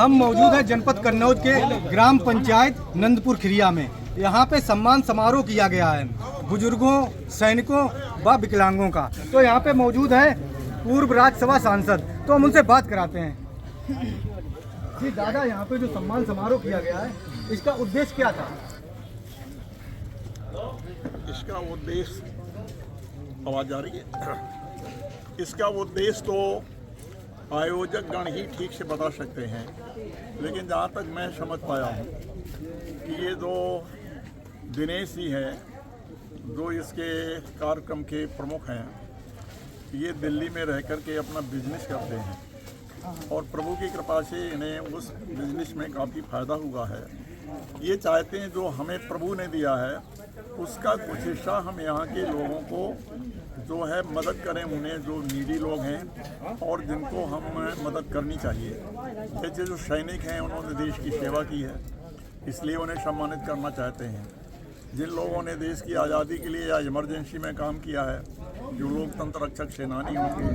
हम मौजूद हैं जनपद कन्नौज के ग्राम पंचायत नंदपुर खिरिया में। यहाँ पे सम्मान समारोह किया गया है बुजुर्गों, सैनिकों व विकलांगों का। तो यहाँ पे मौजूद है पूर्व राज्यसभा सांसद, तो हम उनसे बात कराते हैं। जी दादा, यहाँ पे जो सम्मान समारोह किया गया है, इसका उद्देश्य क्या था? इसका उद्देश्य, आवाज आ रही है? इसका उद्देश्य तो आयोजक गण ही ठीक से बता सकते हैं, लेकिन जहाँ तक मैं समझ पाया हूँ कि ये जो दिनेश जी हैं, जो इसके कार्यक्रम के प्रमुख हैं, ये दिल्ली में रह कर के अपना बिजनेस करते हैं और प्रभु की कृपा से इन्हें उस बिजनेस में काफ़ी फ़ायदा हुआ है। ये चाहते हैं जो हमें प्रभु ने दिया है उसका कुछ हिस्सा हम यहाँ के लोगों को जो है मदद करें, उन्हें जो नीडी लोग हैं और जिनको हम मदद करनी चाहिए। जैसे जो सैनिक हैं, उन्होंने देश की सेवा की है, इसलिए उन्हें सम्मानित करना चाहते हैं। जिन लोगों ने देश की आज़ादी के लिए या इमरजेंसी में काम किया है, जो लोकतंत्र रक्षक सेनानी होंगे,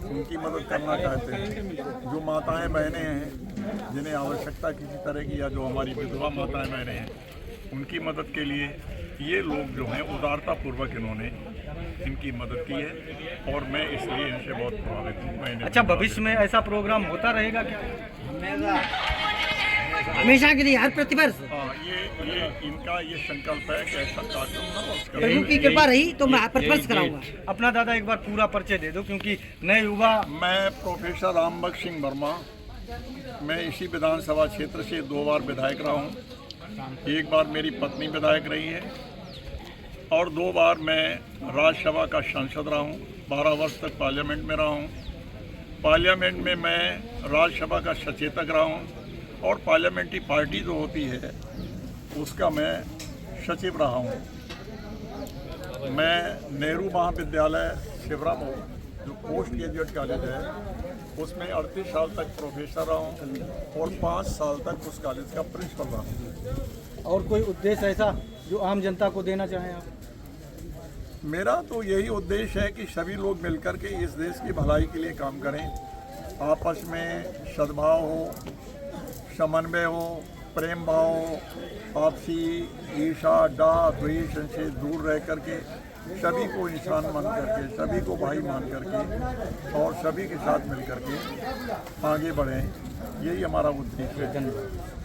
उनकी मदद करना चाहते हैं। जो माताएं बहनें हैं जिन्हें आवश्यकता किसी तरह की, या जो हमारी विधवा माताएं बहनें हैं, उनकी मदद के लिए ये लोग जो हैं उदारतापूर्वक इन्होंने इनकी मदद की है और मैं इसलिए इनसे बहुत प्रभावित हूँ। अच्छा, भविष्य में ऐसा प्रोग्राम होता रहेगा क्या? हमेशा के लिए, हर प्रतिवर्ष? ये इनका ये संकल्प है कि ऐसा कार्यक्रम प्रभु की कृपा रही तो मैं प्रतिवर्ष कराऊंगा। अपना दादा एक बार पूरा परिचय दे दो, क्योंकि नए युवा। मैं प्रोफेसर रामबख्श सिंह वर्मा, मैं इसी विधानसभा क्षेत्र से 2 बार विधायक रहा हूँ। एक बार मेरी पत्नी विधायक रही है और 2 बार मैं राज्यसभा का सांसद रहा हूँ। 12 वर्ष तक पार्लियामेंट में रहा हूँ। पार्लियामेंट में मैं राज्यसभा का सचेतक रहा हूँ और पार्लियामेंट्री पार्टी जो होती है उसका मैं सचिव रहा हूँ। मैं नेहरू महाविद्यालय शिवरा में, जो पोस्ट ग्रेजुएट कॉलेज है, उसमें 38 साल तक प्रोफेसर रहा हूँ और 5 साल तक उस कॉलेज का प्रिंसिपल रहा हूँ। और कोई उद्देश्य ऐसा जो आम जनता को देना चाहें आप? मेरा तो यही उद्देश्य है कि सभी लोग मिलकर के इस देश की भलाई के लिए काम करें, आपस में सद्भाव हो, समन्वय हो, प्रेम भाव हो, आपसी ईर्षा, डाह, द्वेष से दूर रह करके सभी को इंसान मान करके, सभी को भाई मान करके और सभी के साथ मिल करके आगे बढ़ें, यही हमारा उद्देश्य है।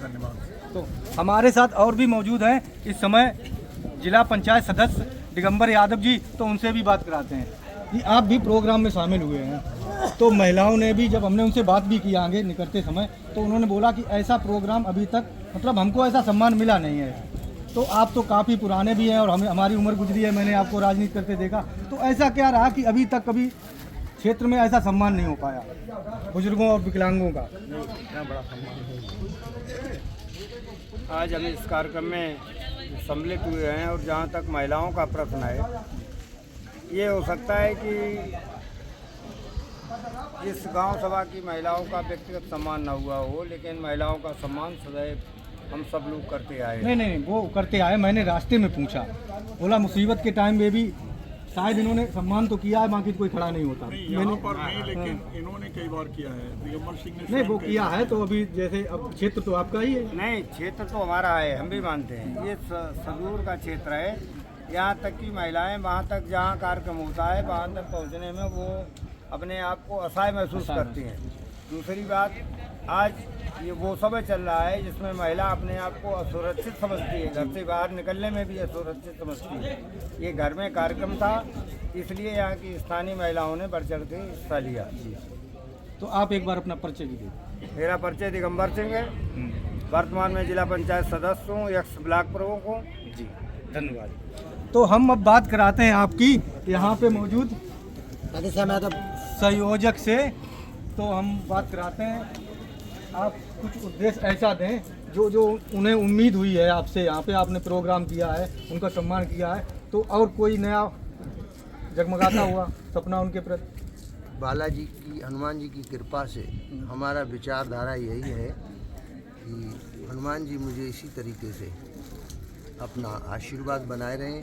धन्यवाद। तो हमारे साथ और भी मौजूद हैं इस समय जिला पंचायत सदस्य दिगंबर यादव जी, तो उनसे भी बात कराते हैं कि आप भी प्रोग्राम में शामिल हुए हैं। तो महिलाओं ने भी, जब हमने उनसे बात भी की आगे निकलते समय, तो उन्होंने बोला कि ऐसा प्रोग्राम अभी तक, मतलब हमको ऐसा सम्मान मिला नहीं है। तो आप तो काफ़ी पुराने भी हैं और हमारी उम्र गुजरी है, मैंने आपको राजनीति करते देखा, तो ऐसा क्या रहा कि अभी तक कभी क्षेत्र में ऐसा सम्मान नहीं हो पाया बुजुर्गों और विकलांगों का? इतना बड़ा सम्मान आज हम इस कार्यक्रम में सम्मिलित हुए हैं। और जहाँ तक महिलाओं का प्रश्न है, ये हो सकता है कि इस गांव सभा की महिलाओं का व्यक्तिगत सम्मान न हुआ हो, लेकिन महिलाओं का सम्मान सदैव हम सब लोग करते आए। नहीं, वो करते आए। मैंने रास्ते में पूछा, बोला मुसीबत के टाइम में भी शायद इन्होंने सम्मान तो किया है, बाकी कोई खड़ा नहीं होता। यहाँ पर नहीं, लेकिन इन्होंने कई बार किया है। दिगंबर सिंह ने नहीं, वो किया है। तो अभी जैसे अब क्षेत्र तो आपका ही है। नहीं, क्षेत्र तो हमारा है, हम भी मानते हैं। ये सदूर का क्षेत्र है। यहाँ तक कि महिलाएं वहाँ तक जहाँ कार्यक्रम होता है, वहाँ तक पहुँचने में वो अपने आप को असहाय महसूस करती हैं। दूसरी बात, आज ये वो समय चल रहा है जिसमें महिला अपने आप को असुरक्षित समझती है, घर से बाहर निकलने में भी असुरक्षित समझती है। ये घर में कार्यक्रम था, इसलिए यहाँ की स्थानीय महिलाओं ने बढ़ चढ़ के हिस्सा लिया। तो आप एक बार अपना परिचय दीजिए। मेरा परिचय दिगंबर सिंह है, वर्तमान में जिला पंचायत सदस्य हूँ, एक्स ब्लॉक प्रमुख हूँ। जी, धन्यवाद। तो हम अब बात कराते हैं आपकी यहाँ पे मौजूद संयोजक से। तो हम बात कराते हैं, आप कुछ उद्देश्य ऐसा दें जो उन्हें उम्मीद हुई है आपसे। यहाँ पे आपने प्रोग्राम किया है, उनका सम्मान किया है, तो और कोई नया जगमगाता हुआ सपना उनके प्रति? बालाजी की, हनुमान जी की कृपा से हमारा विचारधारा यही है कि हनुमान जी मुझे इसी तरीके से अपना आशीर्वाद बनाए रहें।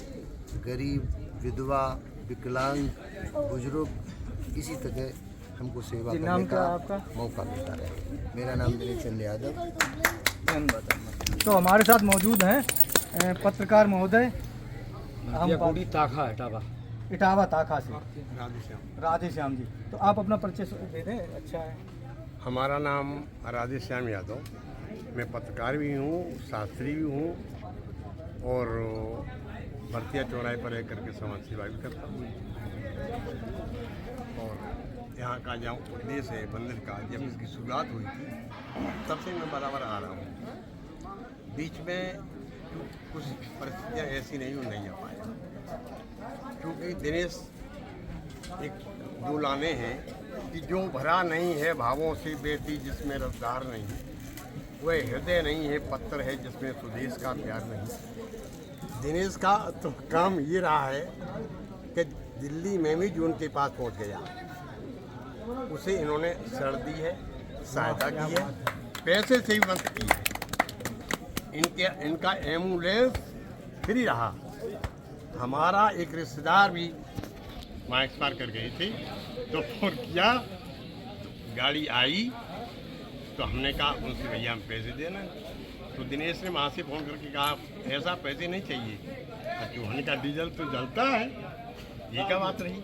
गरीब, विधवा, विकलांग, बुजुर्ग इसी तरह हमको सेवा जी, करने नाम क्या का है आपका? मौका मिलता रहे। मेरा नाम दिनेश चंद यादव। धन्यवाद। तो हमारे साथ मौजूद हैं पत्रकार महोदय इटावा ताखा से राधे श्याम जी। तो आप अपना परिचय दे दें, अच्छा है। हमारा नाम राधे श्याम यादव, मैं पत्रकार भी हूँ, शास्त्री भी हूँ और भरतिया चौराहे पर रह करके समाज सेवा भी करता हूँ। और यहाँ का जो उद्देश्य है मंदिर का, जब इसकी शुरुआत हुई थी तब से मैं बराबर आ रहा हूँ। बीच में कुछ परिस्थितियाँ ऐसी नहीं आ पाए, क्योंकि दिनेश एक दो लाने हैं कि जो भरा नहीं है भावों से बेटी जिसमें रफ्तार नहीं, वह हृदय नहीं है पत्थर है जिसमें स्वदेश का प्यार नहीं। दिनेश का तो काम ये रहा है कि दिल्ली में भी जो उनके पास पहुंच गया, उसे इन्होंने शरण दी है, सहायता की है, पैसे से भी मदद की है। इनका एम्बुलेंस फ्री रहा। हमारा एक रिश्तेदार भी वहाँ एक्सपायर कर गए थे, तो फोन किया, तो गाड़ी आई तो हमने कहा उनसे भैया हम पैसे देना। तो दिनेश ने वहाँ से फ़ोन करके कहा ऐसा पैसे नहीं चाहिए, चूहन का डीजल तो जलता है। ये क्या बात रही?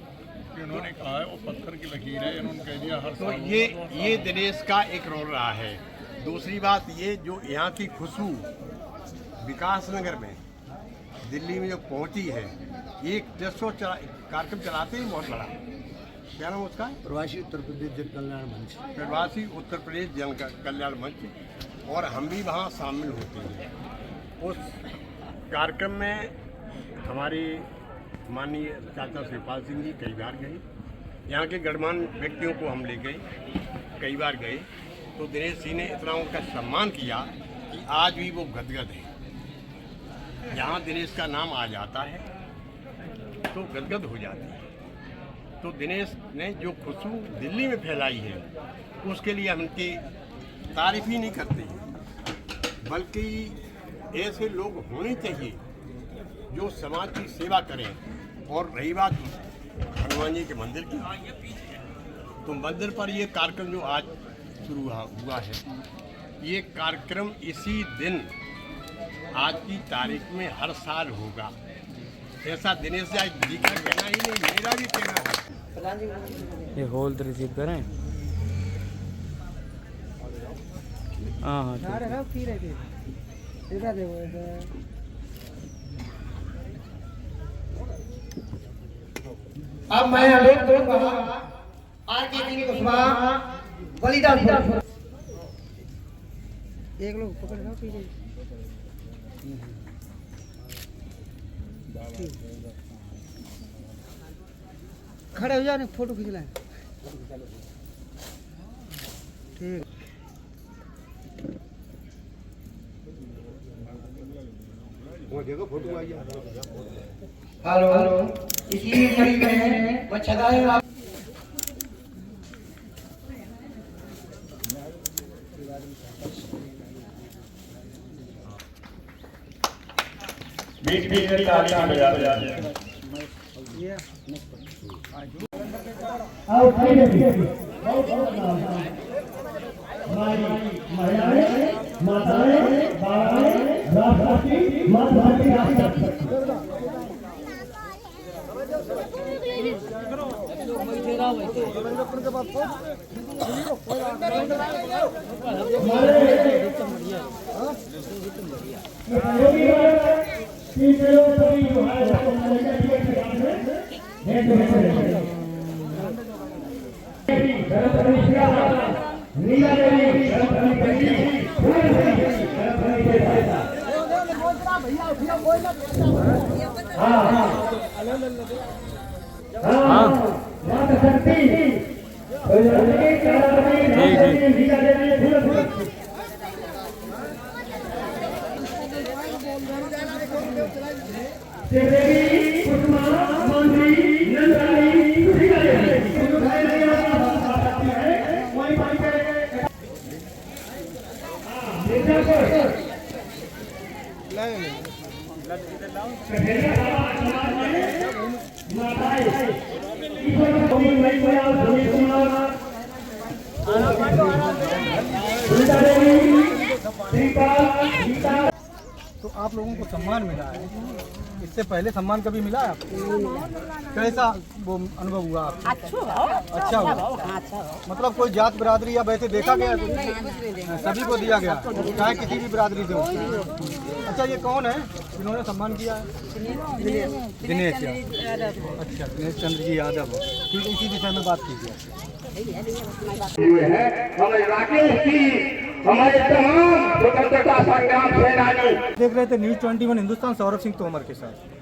इन्होंने कहा है वो पत्थर की लकीर है, इन्होंने कह दिया हर तो साल ये दिनेश का एक रोल रहा है। दूसरी बात ये, जो यहाँ की खुशबू विकास नगर में दिल्ली में जो पहुँची है, एक कार्यक्रम चलाते हैं बहुत बड़ा, क्या नाम उसका? प्रवासी उत्तर प्रदेश जन कल्याण मंच। प्रवासी उत्तर प्रदेश जन कल्याण मंच, और हम भी वहाँ शामिल होते हैं। उस कार्यक्रम में हमारे माननीय चाचा शिवपाल सिंह जी कई बार गए, यहाँ के गणमान्य व्यक्तियों को हम ले गए, कई बार गए। तो दिनेश जी ने इतना उनका सम्मान किया कि आज भी वो गदगद है। जहाँ दिनेश का नाम आ जाता है तो गदगद हो जाती है। तो दिनेश ने जो खुशबू दिल्ली में फैलाई है, उसके लिए हम उनकी तारीफ ही नहीं करते हैं, बल्कि ऐसे लोग होने चाहिए जो समाज की सेवा करें। और रही बात हनुमान जी के मंदिर की, तो मंदिर पर ये कार्यक्रम जो आज शुरू हुआ है, ये कार्यक्रम इसी दिन आज की तारीख में हर साल होगा, ऐसा दिनेश जी का कहना ही नहीं, मेरा भी कहना है। ये होल्ड रिसीव करें। हाँ हाँ अब मैं अनुरोध करूंगा आज के दिन कुशवाहा बलिदान एक लोग पकड़ लो पीछे। खड़े हो जाओ, फोटो खींच लें। ठीक। हेलो, इसी कड़ी में मच्छदाएं आप बीच में तालियां बजाते हैं। माताएं आप लोगों को सम्मान मिला है, इससे पहले सम्मान कभी मिला है आपको? कैसा वो अनुभव हुआ आपको? अच्छा हुआ। मतलब कोई जात बिरादरी या वैसे देखा गया? सभी को दिया गया, चाहे किसी भी बिरादरी से हो। अच्छा, ये कौन है जिन्होंने सम्मान किया है? दिनेश यादव। अच्छा, दिनेश चंद्र जी यादव। ठीक है, इसी विषय में बात कीजिए। हमारे राकेश जी, हमारे तमाम स्वतंत्रता संग्राम सेनानी। देख रहे थे न्यूज़ 21 हिंदुस्तान, सौरभ सिंह तोमर के साथ।